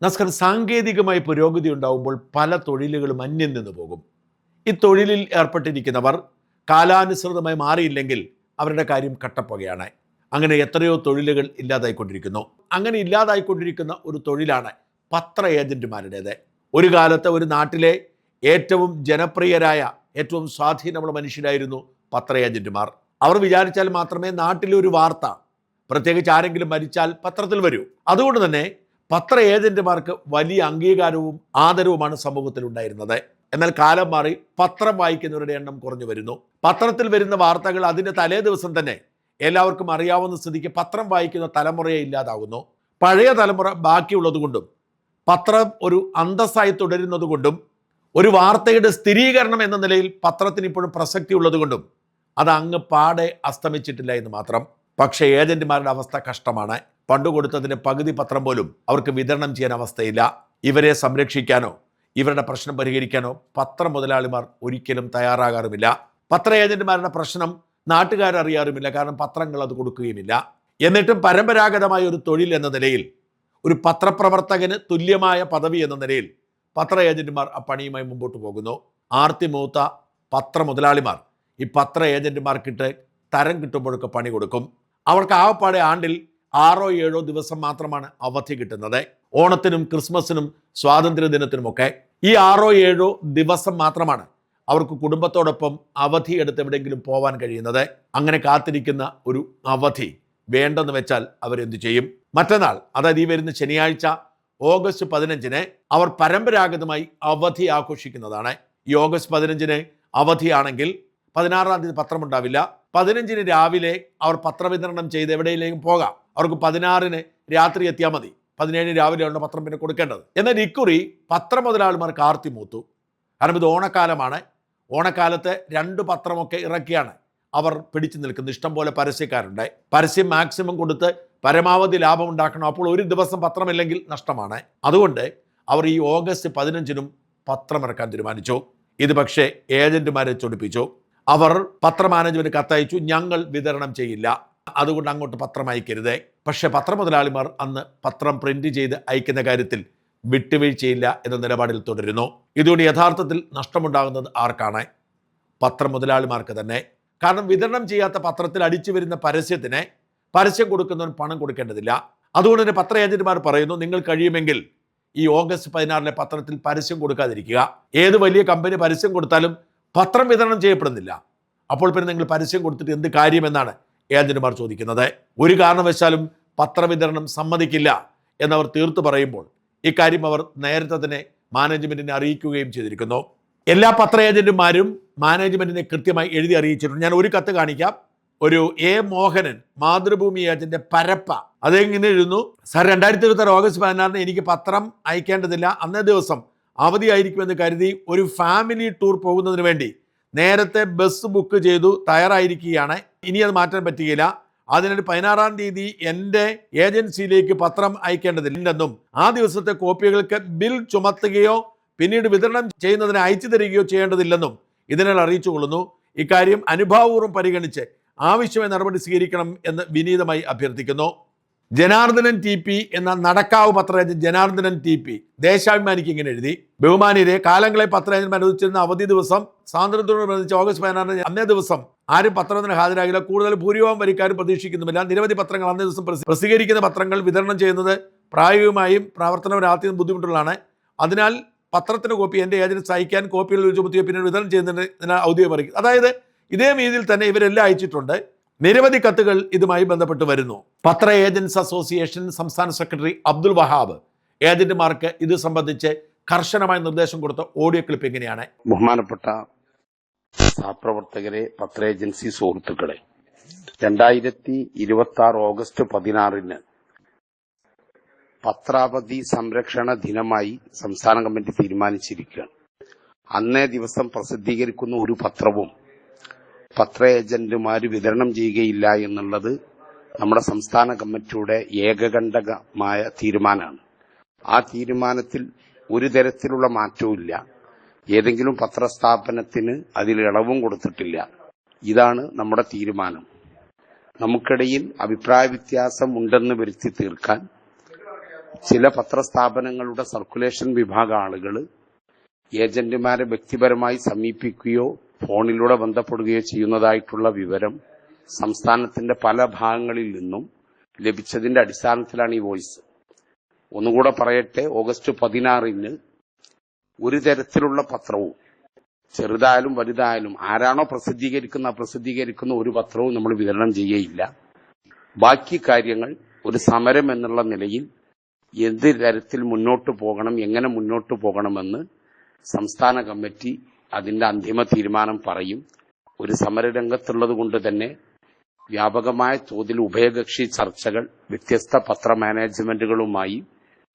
നമസ്കാരം. സാങ്കേതികമായി പുരോഗതി ഉണ്ടാകുമ്പോൾ പല തൊഴിലുകളും അന്യം നിന്ന് പോകും. ഈ തൊഴിലിൽ ഏർപ്പെട്ടിരിക്കുന്നവർ കാലാനുസൃതമായി മാറിയില്ലെങ്കിൽ അവരുടെ കാര്യം കട്ടപ്പുകയാണ്. അങ്ങനെ എത്രയോ തൊഴിലുകൾ ഇല്ലാതായിക്കൊണ്ടിരിക്കുന്നു. അങ്ങനെ ഇല്ലാതായിക്കൊണ്ടിരിക്കുന്ന ഒരു തൊഴിലാണ് പത്ര ഏജന്റുമാരുടേത്. ഒരു കാലത്ത് ഒരു നാട്ടിലെ ഏറ്റവും ജനപ്രിയരായ ഏറ്റവും സ്വാധീനമുള്ള മനുഷ്യരായിരുന്നു പത്ര ഏജന്റുമാർ. അവർ വിചാരിച്ചാൽ മാത്രമേ നാട്ടിലൊരു വാർത്ത, പ്രത്യേകിച്ച് ആരെങ്കിലും മരിച്ചാൽ പത്രത്തിൽ വരൂ. അതുകൊണ്ട് തന്നെ പത്ര ഏജന്റുമാർക്ക് വലിയ അംഗീകാരവും ആദരവുമാണ് സമൂഹത്തിൽ ഉണ്ടായിരുന്നത്. എന്നാൽ കാലം മാറി പത്രം വായിക്കുന്നവരുടെ എണ്ണം കുറഞ്ഞു വരുന്നു. പത്രത്തിൽ വരുന്ന വാർത്തകൾ അതിൻ്റെ തലേ ദിവസം തന്നെ എല്ലാവർക്കും അറിയാവുന്ന സ്ഥിതിക്ക് പത്രം വായിക്കുന്ന തലമുറയെ ഇല്ലാതാകുന്നു. പഴയ തലമുറ ബാക്കിയുള്ളതുകൊണ്ടും പത്രം ഒരു അന്തസ്സായി തുടരുന്നത് കൊണ്ടും ഒരു വാർത്തയുടെ സ്ഥിരീകരണം എന്ന നിലയിൽ പത്രത്തിന് ഇപ്പോഴും പ്രസക്തി ഉള്ളതുകൊണ്ടും അത് അങ്ങ് പാടെ അസ്തമിച്ചിട്ടില്ല എന്ന് മാത്രം. പക്ഷേ ഏജന്റുമാരുടെ അവസ്ഥ കഷ്ടമാണ്. പണ്ടു കൊടുത്തതിന് പകുതി പത്രം പോലും അവർക്ക് വിതരണം ചെയ്യാൻ അവസ്ഥയില്ല. ഇവരെ സംരക്ഷിക്കാനോ ഇവരുടെ പ്രശ്നം പരിഹരിക്കാനോ പത്ര മുതലാളിമാർ ഒരിക്കലും തയ്യാറാകാറുമില്ല. പത്ര ഏജന്റുമാരുടെ പ്രശ്നം നാട്ടുകാരറിയാറുമില്ല, കാരണം പത്രങ്ങൾ അത് കൊടുക്കുകയുമില്ല. എന്നിട്ടും പരമ്പരാഗതമായ ഒരു തൊഴിൽ എന്ന നിലയിൽ, ഒരു പത്രപ്രവർത്തകന് തുല്യമായ പദവി എന്ന നിലയിൽ പത്ര ഏജന്റുമാർ ആ പണിയുമായി മുമ്പോട്ട് പോകുന്നു. ആർത്തി മൂത്ത പത്ര മുതലാളിമാർ ഈ പത്ര ഏജന്റുമാർക്കിട്ട് തരം കിട്ടുമ്പോഴൊക്കെ പണി കൊടുക്കും. അവർക്ക് ആകപ്പാടെ ആണ്ടിൽ 6-7 ദിവസം മാത്രമാണ് അവധി കിട്ടുന്നത്. ഓണത്തിനും ക്രിസ്മസിനും സ്വാതന്ത്ര്യ ദിനത്തിനുമൊക്കെ ഈ 6-7 ദിവസം മാത്രമാണ് അവർക്ക് കുടുംബത്തോടൊപ്പം അവധി എടുത്ത് എവിടെയെങ്കിലും പോകാൻ കഴിയുന്നത്. അങ്ങനെ കാത്തിരിക്കുന്ന ഒരു അവധി വേണ്ടെന്ന് വെച്ചാൽ അവരെന്തു ചെയ്യും? മറ്റന്നാൾ, അതായത് ഈ വരുന്ന ശനിയാഴ്ച ഓഗസ്റ്റ് 15-ന് അവർ പരമ്പരാഗതമായി അവധി ആഘോഷിക്കുന്നതാണ്. ഈ ഓഗസ്റ്റ് 15-ന് അവധിയാണെങ്കിൽ 16-ാം തീയതി പത്രമുണ്ടാവില്ല. 15-ന് രാവിലെ അവർ പത്രവിതരണം ചെയ്ത് എവിടെയെങ്കിലും പോകാം. അവർക്ക് 16-ന് രാത്രി എത്തിയാൽ മതി. 17-ന് രാവിലെയാണ് പത്രം പിന്നെ കൊടുക്കേണ്ടത്. എന്നാൽ ഇക്കുറി പത്ര മുതലാളിമാർക്ക് ആർത്തി മൂത്തു. കാരണം ഇത് ഓണക്കാലമാണ്. ഓണക്കാലത്ത് 2 പത്രമൊക്കെ ഇറക്കിയാണ് അവർ പിടിച്ചു നിൽക്കുന്നത്. ഇഷ്ടം പോലെ പരസ്യക്കാരുണ്ട്. പരസ്യം മാക്സിമം കൊടുത്ത് പരമാവധി ലാഭം ഉണ്ടാക്കണം. അപ്പോൾ ഒരു ദിവസം പത്രമില്ലെങ്കിൽ നഷ്ടമാണ്. അതുകൊണ്ട് അവർ ഈ ഓഗസ്റ്റ് 15-നും പത്രം ഇറക്കാൻ തീരുമാനിച്ചു. ഇത് പക്ഷേ ഏജന്റുമാരെ ചൊടിപ്പിച്ചു. അവർ പത്ര മാനേജ്മെന്റ് കത്തയച്ചു, ഞങ്ങൾ വിതരണം ചെയ്യില്ല, അതുകൊണ്ട് അങ്ങോട്ട് പത്രം അയക്കരുത്. പക്ഷേ പത്രമുതലാളിമാർ അന്ന് പത്രം പ്രിന്റ് ചെയ്ത് അയക്കുന്ന കാര്യത്തിൽ വിട്ടുവീഴ്ചയില്ല എന്ന നിലപാടിൽ തുടരുന്നു. ഇതുകൊണ്ട് യഥാർത്ഥത്തിൽ നഷ്ടമുണ്ടാകുന്നത് ആർക്കാണ്? പത്രമുതലാളിമാർക്ക് തന്നെ. കാരണം വിതരണം ചെയ്യാത്ത പത്രത്തിൽ അടിച്ചു വരുന്ന പരസ്യത്തിന് പരസ്യം കൊടുക്കുന്നവൻ പണം കൊടുക്കേണ്ടതില്ല. അതുകൊണ്ട് തന്നെ പത്ര ഏജന്റുമാർ പറയുന്നു, നിങ്ങൾ കഴിയുമെങ്കിൽ ഈ ഓഗസ്റ്റ് 16-ലെ പത്രത്തിൽ പരസ്യം കൊടുക്കാതിരിക്കുക. ഏത് വലിയ കമ്പനി പരസ്യം കൊടുത്താലും പത്രം വിതരണം ചെയ്യപ്പെടുന്നില്ല. അപ്പോൾ പിന്നെ നിങ്ങൾ പരസ്യം കൊടുത്തിട്ട് എന്ത് കാര്യമെന്നാണ് ഏജന്റുമാർ ചോദിക്കുന്നത്. ഒരു കാരണവശാലും പത്രവിതരണം സമ്മതിക്കില്ല എന്നവർ തീർത്തു പറയുമ്പോൾ ഇക്കാര്യം അവർ നേരത്തെ തന്നെ മാനേജ്മെന്റിനെ അറിയിക്കുകയും ചെയ്തിരിക്കുന്നു. എല്ലാ പത്ര ഏജന്റുമാരും മാനേജ്മെന്റിനെ കൃത്യമായി എഴുതി അറിയിച്ചിട്ടുണ്ട്. ഞാൻ ഒരു കത്ത് കാണിക്കാം. ഒരു എ മോഹനൻ, മാതൃഭൂമി ഏജന്റ്, പരപ്പ. അതെങ്ങനെ എഴുതുന്നു: സാർ, 2026 ഓഗസ്റ്റ് 16-ന് എനിക്ക് പത്രം അയക്കേണ്ടതില്ല. അന്നേ ദിവസം അവധിയായിരിക്കുമെന്ന് കരുതി ഒരു ഫാമിലി ടൂർ പോകുന്നതിന് വേണ്ടി നേരത്തെ ബസ് ബുക്ക് ചെയ്തു തയ്യാറായിരിക്കുകയാണ്. ഇനി അത് മാറ്റാൻ പറ്റുകയില്ല. അതിനൊരു 16-ാം തീയതി എൻ്റെ ഏജൻസിയിലേക്ക് പത്രം അയക്കേണ്ടതില്ലെന്നും ആ ദിവസത്തെ കോപ്പികൾക്ക് ബിൽ ചുമത്തുകയോ പിന്നീട് വിതരണം ചെയ്യുന്നതിന് അയച്ചു തരികയോ ചെയ്യേണ്ടതില്ലെന്നും ഇതിനാൽ അറിയിച്ചു കൊള്ളുന്നു. ഇക്കാര്യം അനുഭാവപൂർവ്വം പരിഗണിച്ച് ആവശ്യമായ നടപടി സ്വീകരിക്കണം എന്ന് വിനീതമായി അഭ്യർത്ഥിക്കുന്നു. ജനാർദ്ദനൻ TP എന്ന നടക്കാവ് പത്ര ഏജന്റ് ജനാർദ്ദനൻ TP ദേശാഭിമാനിക്ക് ഇങ്ങനെ എഴുതി: ബഹുമാനിരെ, കാലങ്ങളെ പത്ര ഏജന്റ് അനുവദിച്ചിരുന്ന അവധി ദിവസം സ്വാതന്ത്ര്യത്തോടനുബന്ധിച്ച് ഓഗസ്റ്റ് 16-ന് അന്നേ ദിവസം ആരും പത്രത്തിന് ഹാജരാകില്ല. കൂടുതൽ ഭൂരിഭാഗം വരിക്കാരും പ്രതീക്ഷിക്കുന്നുമില്ല. നിരവധി പത്രങ്ങൾ അന്നേ ദിവസം പ്രസിദ്ധീകരിക്കുന്ന പത്രങ്ങൾ വിതരണം ചെയ്യുന്നത് പ്രായോഗികമായും പ്രവർത്തനപരമായും ബുദ്ധിമുട്ടുള്ളതാണ്. അതിനാൽ പത്രത്തിന് കോപ്പി എൻ്റെ ഏജൻസി അയക്കാൻ കോപ്പികൾ ചുമത്തിയോ പിന്നീട് വിതരണം ചെയ്യുന്നതിന് ഔദ്യോഗികം അറിയിക്കും. അതായത് ഇതേ രീതിയിൽ തന്നെ ഇവരെല്ലാം അയച്ചിട്ടുണ്ട്. നിരവധി കത്തുകൾ ഇതുമായി ബന്ധപ്പെട്ട് വരുന്നു. പത്ര ഏജൻസ് അസോസിയേഷൻ സംസ്ഥാന സെക്രട്ടറി അബ്ദുൽ വഹാബ് ഏജന്റുമാർക്ക് ഇത് സംബന്ധിച്ച് കർശനമായ നിർദ്ദേശം കൊടുത്ത ഓഡിയോ ക്ലിപ്പ് എങ്ങനെയാണ്: ബഹുമാനപ്പെട്ട സഹപ്രവർത്തകരെ, പത്ര ഏജൻസി സുഹൃത്തുക്കളെ, 2026 ഓഗസ്റ്റ് 16-ന് പത്രാവധി സംരക്ഷണ ദിനമായി സംസ്ഥാന കമ്മിറ്റി തീരുമാനിച്ചിരിക്കുകയാണ്. അന്നേ ദിവസം പ്രസിദ്ധീകരിക്കുന്ന ഒരു പത്രവും പത്ര ഏജന്റുമാര് വിതരണം ചെയ്യുകയില്ല എന്നുള്ളത് നമ്മുടെ സംസ്ഥാന കമ്മിറ്റിയുടെ ഏകകണ്ഠകമായ തീരുമാനമാണ്. ആ തീരുമാനത്തിൽ ഒരു തരത്തിലുള്ള മാറ്റവുമില്ല. ഏതെങ്കിലും പത്രസ്ഥാപനത്തിന് അതിൽ ഇളവും കൊടുത്തിട്ടില്ല. ഇതാണ് നമ്മുടെ തീരുമാനം. നമുക്കിടയിൽ അഭിപ്രായ വ്യത്യാസം ഉണ്ടെന്ന് വരുത്തി തീർക്കാൻ ചില പത്രസ്ഥാപനങ്ങളുടെ സർക്കുലേഷൻ വിഭാഗ ആളുകൾ ഏജന്റുമാരെ വ്യക്തിപരമായി സമീപിക്കുകയോ ഫോണിലൂടെ ബന്ധപ്പെടുകയോ ചെയ്യുന്നതായിട്ടുള്ള വിവരം സംസ്ഥാനത്തിന്റെ പല ഭാഗങ്ങളിൽ നിന്നും ലഭിച്ചതിന്റെ അടിസ്ഥാനത്തിലാണ് ഈ വോയിസ്. ഒന്നുകൂടെ പറയട്ടെ, ഓഗസ്റ്റ് 16 ഒരു തരത്തിലുള്ള പത്രവും ചെറുതായാലും വലുതായാലും ആരാണോ പ്രസിദ്ധീകരിക്കുന്ന ഒരു പത്രവും നമ്മൾ വിതരണം ചെയ്യുകയില്ല. ബാക്കി കാര്യങ്ങൾ ഒരു സമരം എന്നുള്ള നിലയിൽ എന്ത് തരത്തിൽ മുന്നോട്ട് പോകണം, എങ്ങനെ മുന്നോട്ട് പോകണമെന്ന് സംസ്ഥാന കമ്മിറ്റി അതിന്റെ അന്തിമ തീരുമാനം പറയും. ഒരു സമരരംഗത്തുള്ളത് കൊണ്ട് തന്നെ വ്യാപകമായ തോതിൽ ഉഭയകക്ഷി ചർച്ചകൾ വ്യത്യസ്ത പത്ര മാനേജ്മെന്റുകളുമായി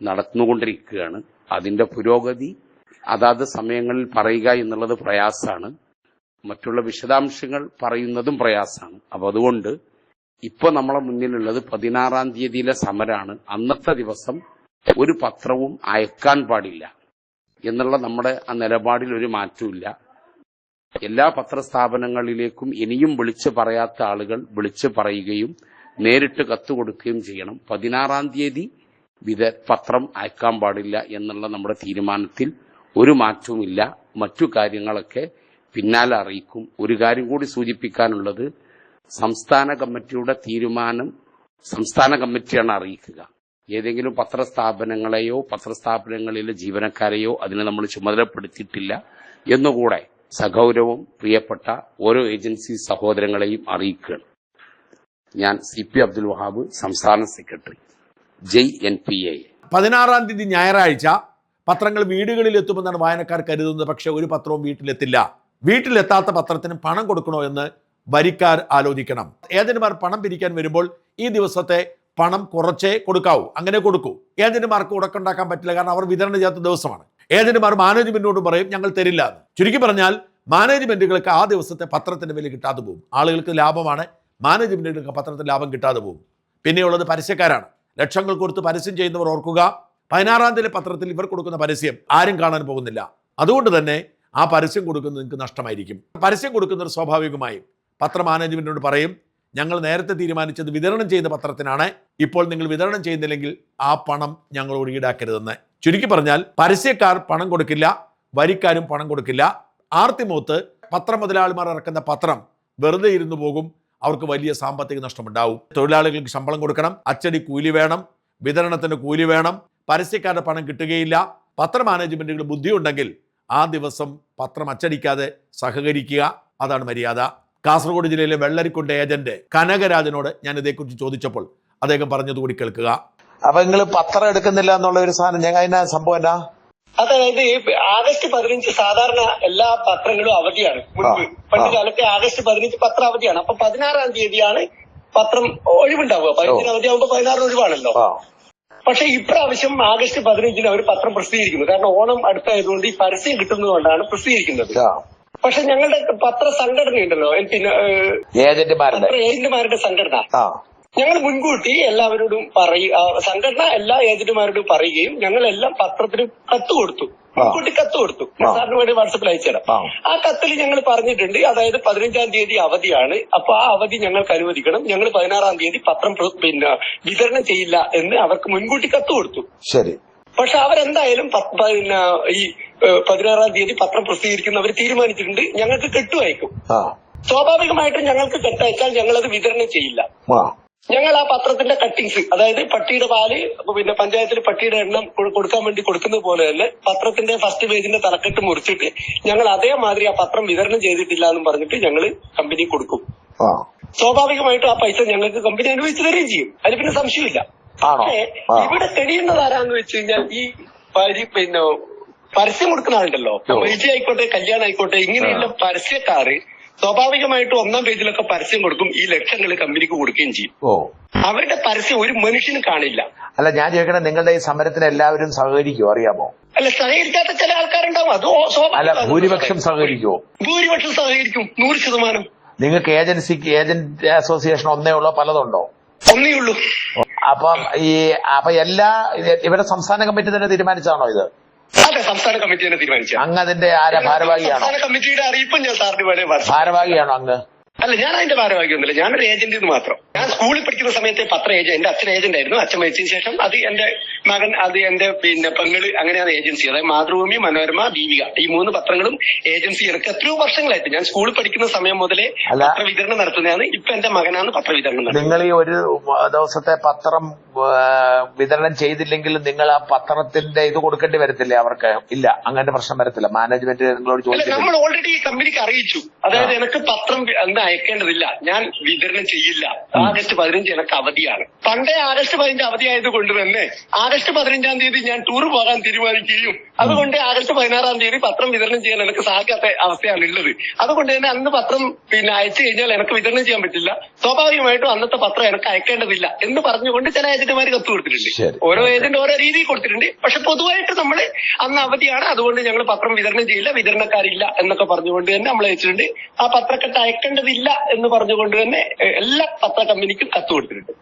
നടന്നുകൊണ്ടിരിക്കുകയാണ്. അതിന്റെ പുരോഗതി അതാത് സമയങ്ങളിൽ പറയുക എന്നുള്ളത് പ്രയാസമാണ്, മറ്റുള്ള വിശദാംശങ്ങൾ പറയുന്നതും പ്രയാസമാണ്. അപ്പൊ അതുകൊണ്ട് ഇപ്പൊ നമ്മളെ മുന്നിലുള്ളത് 16-ാം തീയതിയിലെ സമരമാണ്. അന്നത്തെ ദിവസം ഒരു പത്രവും അയക്കാൻ പാടില്ല എന്നുള്ള നമ്മുടെ ആ നിലപാടിൽ ഒരു മാറ്റമില്ല. എല്ലാ പത്രസ്ഥാപനങ്ങളിലേക്കും ഇനിയും വിളിച്ചു പറയാത്ത ആളുകൾ വിളിച്ചു പറയുകയും നേരിട്ട് കത്ത് കൊടുക്കുകയും ചെയ്യണം. 16-ാം തീയതി പത്രം അയക്കാൻ പാടില്ല എന്നുള്ള നമ്മുടെ തീരുമാനത്തിൽ ഒരു മാറ്റവുമില്ല. മറ്റു കാര്യങ്ങളൊക്കെ പിന്നാലെ അറിയിക്കും. ഒരു കാര്യം കൂടി സൂചിപ്പിക്കാനുള്ളത്, സംസ്ഥാന കമ്മിറ്റിയുടെ തീരുമാനം സംസ്ഥാന കമ്മിറ്റിയാണ് അറിയിക്കുക. ഏതെങ്കിലും പത്രസ്ഥാപനങ്ങളെയോ പത്രസ്ഥാപനങ്ങളിലെ ജീവനക്കാരെയോ അതിനെ നമ്മൾ ചുമതലപ്പെടുത്തിയിട്ടില്ല എന്നുകൂടെ സഗൗരവം പ്രിയപ്പെട്ട ഓരോ ഏജൻസി സഹോദരങ്ങളെയും അറിയിക്കുകയാണ്. ഞാൻ CP അബ്ദുൽ വഹാബ്, സംസ്ഥാന സെക്രട്ടറി, ജയ് NPA. 16-ാം തീയതി ഞായറാഴ്ച പത്രങ്ങൾ വീടുകളിൽ എത്തുമെന്നാണ് വായനക്കാർ കരുതുന്നത്. പക്ഷെ ഒരു പത്രവും വീട്ടിലെത്തില്ല. വീട്ടിലെത്താത്ത പത്രത്തിന് പണം കൊടുക്കണോ എന്ന് വരിക്കാർ ആലോചിക്കണം. ഏജന്റുമാർ പണം പിരിക്കാൻ വരുമ്പോൾ ഈ ദിവസത്തെ പണം കുറച്ചേ കൊടുക്കാവൂ, അങ്ങനെ കൊടുക്കൂ. ഏജന്റുമാർക്ക് ഉടക്കുണ്ടാക്കാൻ പറ്റില്ല, കാരണം അവർ വിതരണം ചെയ്യാത്ത ദിവസമാണ്. ഏജന്റുമാർ മാനേജ്മെന്റിനോട് പറയും ഞങ്ങൾ തരില്ല എന്ന്. ചുരുക്കി പറഞ്ഞാൽ മാനേജ്മെന്റുകൾക്ക് ആ ദിവസത്തെ പത്രത്തിന്റെ വില കിട്ടാതെ പോകും. ആളുകൾക്ക് ലാഭമാണ്, മാനേജ്മെന്റുകൾക്ക് പത്രത്തിന് ലാഭം കിട്ടാതെ പോകും. പിന്നെയുള്ളത് പരസ്യക്കാരാണ്. ലക്ഷങ്ങൾ കൊടുത്ത് പരസ്യം ചെയ്യുന്നവർ ഓർക്കുക, 16-ാം തീയതി പത്രത്തിൽ ഇവർ കൊടുക്കുന്ന പരസ്യം ആരും കാണാൻ പോകുന്നില്ല. അതുകൊണ്ട് തന്നെ ആ പരസ്യം കൊടുക്കുന്നത് നിങ്ങൾക്ക് നഷ്ടമായിരിക്കും. പരസ്യം കൊടുക്കുന്നവർ സ്വാഭാവികമായും പത്ര മാനേജ്മെന്റിനോട് പറയും ഞങ്ങൾ നേരത്തെ തീരുമാനിച്ചത് വിതരണം ചെയ്യുന്ന പത്രത്തിനാണ്, ഇപ്പോൾ നിങ്ങൾ വിതരണം ചെയ്യുന്നില്ലെങ്കിൽ ആ പണം ഞങ്ങളോട് ഈടാക്കരുതെന്ന്. ചുരുക്കി പറഞ്ഞാൽ പരസ്യക്കാർ പണം കൊടുക്കില്ല, വരിക്കാരും പണം കൊടുക്കില്ല. ആർത്തിമൂത്ത് പത്രമുതലാളിമാർ ഇറക്കുന്ന പത്രം വെറുതെ ഇരുന്നു പോകും. അവർക്ക് വലിയ സാമ്പത്തിക നഷ്ടമുണ്ടാവും. തൊഴിലാളികൾക്ക് ശമ്പളം കൊടുക്കണം, അച്ചടി കൂലി വേണം, വിതരണത്തിന് കൂലി വേണം, പരസ്യക്കാരുടെ പണം കിട്ടുകയില്ല. പത്ര മാനേജ്മെന്റുകൾ ബുദ്ധിയുണ്ടെങ്കിൽ ആ ദിവസം പത്രം അച്ചടിക്കാതെ സഹകരിക്കുക, അതാണ് മര്യാദ. കാസർഗോഡ് ജില്ലയിലെ വെള്ളരിക്കുണ്ട് ഏജന്റ് കനകരാജനോട് ഞാൻ ഇതേക്കുറിച്ച് ചോദിച്ചപ്പോൾ അദ്ദേഹം പറഞ്ഞതുകൂടി കേൾക്കുക. അപ്പൊ നിങ്ങൾ പത്രം എടുക്കുന്നില്ല എന്നുള്ള ഒരു സാധനം ഞങ്ങൾ അതിനാ സംഭവം എന്നാ? അതായത് ആഗസ്റ്റ് 15 സാധാരണ എല്ലാ പത്രങ്ങളും അവധിയാണ്. മുൻപ് പണ്ട് കാലത്തെ ആഗസ്റ്റ് 15 പത്രം അവധിയാണ്. അപ്പൊ 16-ാം തീയതിയാണ് പത്രം ഒഴിവുണ്ടാവുക. 15 അവധിയാകുമ്പോ 16 ഒഴിവാണല്ലോ. പക്ഷെ ഇപ്രാവശ്യം ആഗസ്റ്റ് 15 അവർ പത്രം പ്രസിദ്ധീകരിക്കുന്നു. കാരണം ഓണം അടുത്തായതുകൊണ്ട് ഈ പരസ്യം കിട്ടുന്നതുകൊണ്ടാണ് പ്രസിദ്ധീകരിക്കുന്നത്. പക്ഷെ ഞങ്ങളുടെ പത്ര സംഘടനയുണ്ടല്ലോ, പിന്നെ ഏജന്റുമാരുടെ സംഘടന, ഞങ്ങൾ മുൻകൂട്ടി എല്ലാവരോടും സംഘടന എല്ലാ ഏജന്റുമാരോടും പറയുകയും ഞങ്ങളെല്ലാം പത്രത്തിന് കത്ത് കൊടുത്തു. മുൻകൂട്ടി കത്ത് കൊടുത്തു. സാറിന് വേണ്ടി വാട്സപ്പിൽ അയച്ചുതരാം. ആ കത്തിൽ ഞങ്ങൾ പറഞ്ഞിട്ടുണ്ട്, അതായത് 15-ാം തീയതി അവധിയാണ്, അപ്പൊ ആ അവധി ഞങ്ങൾക്ക് അനുവദിക്കണം, ഞങ്ങൾ 16-ാം തീയതി പത്രം പിന്നെ വിതരണം ചെയ്യില്ല എന്ന് അവർക്ക് മുൻകൂട്ടി കത്ത് കൊടുത്തു. ശരി. പക്ഷെ അവരെന്തായാലും പിന്നെ ഈ 16-ാം തീയതി പത്രം പ്രസിദ്ധീകരിക്കുന്നവർ തീരുമാനിച്ചിട്ടുണ്ട് ഞങ്ങൾക്ക് കെട്ടുവയക്കും. സ്വാഭാവികമായിട്ടും ഞങ്ങൾക്ക് കെട്ടയച്ചാൽ ഞങ്ങളത് വിതരണം ചെയ്യില്ല. ഞങ്ങൾ ആ പത്രത്തിന്റെ കട്ടിങ്സ്, അതായത് പട്ടിയുടെ പാല് പിന്നെ പഞ്ചായത്തിൽ പട്ടിയുടെ എണ്ണം കൊടുക്കാൻ വേണ്ടി കൊടുക്കുന്നത് പോലെ തന്നെ പത്രത്തിന്റെ ഫസ്റ്റ് പേജിന്റെ തലക്കെട്ട് മുറിച്ചിട്ട് ഞങ്ങൾ അതേമാതിരി ആ പത്രം വിതരണം ചെയ്തിട്ടില്ല എന്നും പറഞ്ഞിട്ട് ഞങ്ങൾ കമ്പനി കൊടുക്കും. സ്വാഭാവികമായിട്ടും ആ പൈസ ഞങ്ങൾക്ക് കമ്പനി അനുവദിച്ചു തരികയും ചെയ്യും. അതിന് പിന്നെ സംശയമില്ല. പക്ഷേ ഇവിടെ തെളിയുന്നത് ആരാന്ന് വെച്ച് കഴിഞ്ഞാൽ ഈ പിന്നെ പരസ്യം കൊടുക്കുന്ന ആളുണ്ടല്ലോ, വിജയ് ആയിക്കോട്ടെ കല്യാണം ആയിക്കോട്ടെ, ഇങ്ങനെയുള്ള പരസ്യക്കാര് സ്വാഭാവികമായിട്ടും 1-ാം പേജിലൊക്കെ പരസ്യം കൊടുക്കും, ഈ ലക്ഷങ്ങൾ കമ്പനിക്ക് കൊടുക്കുകയും ചെയ്യും. അവരുടെ പരസ്യം ഒരു മനുഷ്യന് കാണില്ല. അല്ല, ഞാൻ ചോദിക്കണേ, നിങ്ങളുടെ ഈ സമരത്തിന് എല്ലാവരും സഹകരിക്കുമോ? അറിയാമോ? അല്ല, സഹകരിക്കാത്ത ചില ആൾക്കാരുണ്ടാവും. അത് ഭൂരിപക്ഷം സഹകരിക്കുമോ? ഭൂരിപക്ഷം സഹകരിക്കും, 100%. നിങ്ങൾക്ക് ഏജന്റ് അസോസിയേഷൻ ഒന്നേ ഉള്ളോ പലതുണ്ടോ? ഒന്നേ ഉള്ളൂ. അപ്പൊ എല്ലാ ഇവിടെ സംസ്ഥാന കമ്മിറ്റി തന്നെ തീരുമാനിച്ചാണോ ഇത്? അതെ, സംസ്ഥാന കമ്മിറ്റി തന്നെ തീരുമാനിച്ചു. അങ്ങ് അതിന്റെ ഭാരവാഹിയാണോ? സംസ്ഥാന കമ്മിറ്റിയുടെ അറിയിപ്പ് ഞാൻ സാറിന് വേണേ ഭാരവാഹിയാണോ അങ്ങ്? അല്ല, ഞാൻ അതിന്റെ ഭാരവാഹിയൊന്നുമില്ല. ഞാനൊരു ഏജന്റ് എന്ന് മാത്രം. ഞാൻ സ്കൂളിൽ പഠിക്കുന്ന സമയത്ത് പത്ര ഏജന്റ്, എന്റെ അച്ഛൻ ഏജന്റ് ആയിരുന്നു. അച്ഛൻ മരിച്ചതിന് ശേഷം അത് എന്റെ മകൻ, അത് എന്റെ പെങ്ങള്, അങ്ങനെയാണ് ഏജൻസി. അതായത് മാതൃഭൂമി, മനോരമ, ദീപിക, ഈ 3 പത്രങ്ങളും ഏജൻസി എനിക്ക് എത്രയോ വർഷങ്ങളായിട്ട്, ഞാൻ സ്കൂളിൽ പഠിക്കുന്ന സമയം മുതലേ പത്രവിതരണം നടത്തുന്നതാണ്. ഇപ്പൊ എന്റെ മകനാണ് പത്രവിതരണം നടത്തുന്നത്. നിങ്ങൾ ഈ ഒരു ദിവസത്തെ പത്രം വിതരണം ചെയ്തില്ലെങ്കിൽ നിങ്ങൾ ആ പത്രത്തിന്റെ ഇത് കൊടുക്കേണ്ടി വരത്തില്ലേ അവർക്ക്? ഇല്ല, അങ്ങനെ പ്രശ്നം വരത്തില്ല. മാനേജ്മെന്റ് നിങ്ങളോട് ചോദിച്ചു. നമ്മൾ ഓൾറെഡി ഈ കമ്പനിക്ക് അറിയിച്ചു. അതായത് എനിക്ക് പത്രം അയക്കേണ്ടതില്ല, ഞാൻ വിതരണം ചെയ്യില്ല. ആഗസ്റ്റ് 15 എനിക്ക് അവധിയാണ്. പണ്ടേ ആഗസ്റ്റ് 15 അവധി ആയതുകൊണ്ട് തന്നെ ആഗസ്റ്റ് 15-ാം തീയതി ഞാൻ ടൂർ പോകാൻ തീരുമാനിക്കുകയും അതുകൊണ്ട് ആഗസ്റ്റ് 16-ാം തീയതി പത്രം വിതരണം ചെയ്യാൻ എനിക്ക് സാധിക്കാത്ത അവസ്ഥയാണ് ഉള്ളത്. അതുകൊണ്ട് തന്നെ അന്ന് പത്രം അയച്ചു കഴിഞ്ഞാൽ എനിക്ക് വിതരണം ചെയ്യാൻ പറ്റില്ല. സ്വാഭാവികമായിട്ടും അന്നത്തെ പത്രം എനിക്ക് അയക്കേണ്ടതില്ല എന്ന് പറഞ്ഞുകൊണ്ട് ചില ഏജന്റുമാർ കത്ത് കൊടുത്തിട്ടുണ്ട്. ഓരോ ഏജന്റ് ഓരോ രീതിയിൽ കൊടുത്തിട്ടുണ്ട്. പക്ഷെ പൊതുവായിട്ട് നമ്മൾ അന്ന് അവധിയാണ്, അതുകൊണ്ട് ഞങ്ങൾ പത്രം വിതരണം ചെയ്യില്ല, വിതരണക്കാരില്ല എന്നൊക്കെ പറഞ്ഞുകൊണ്ട് തന്നെ നമ്മൾ അയച്ചിട്ടുണ്ട്. ആ പത്രക്കെട്ട് അയക്കേണ്ടതില്ല എന്ന് പറഞ്ഞുകൊണ്ട് തന്നെ എല്ലാ പത്ര കമ്പനിക്കും കത്ത് കൊടുത്തിട്ടുണ്ട്.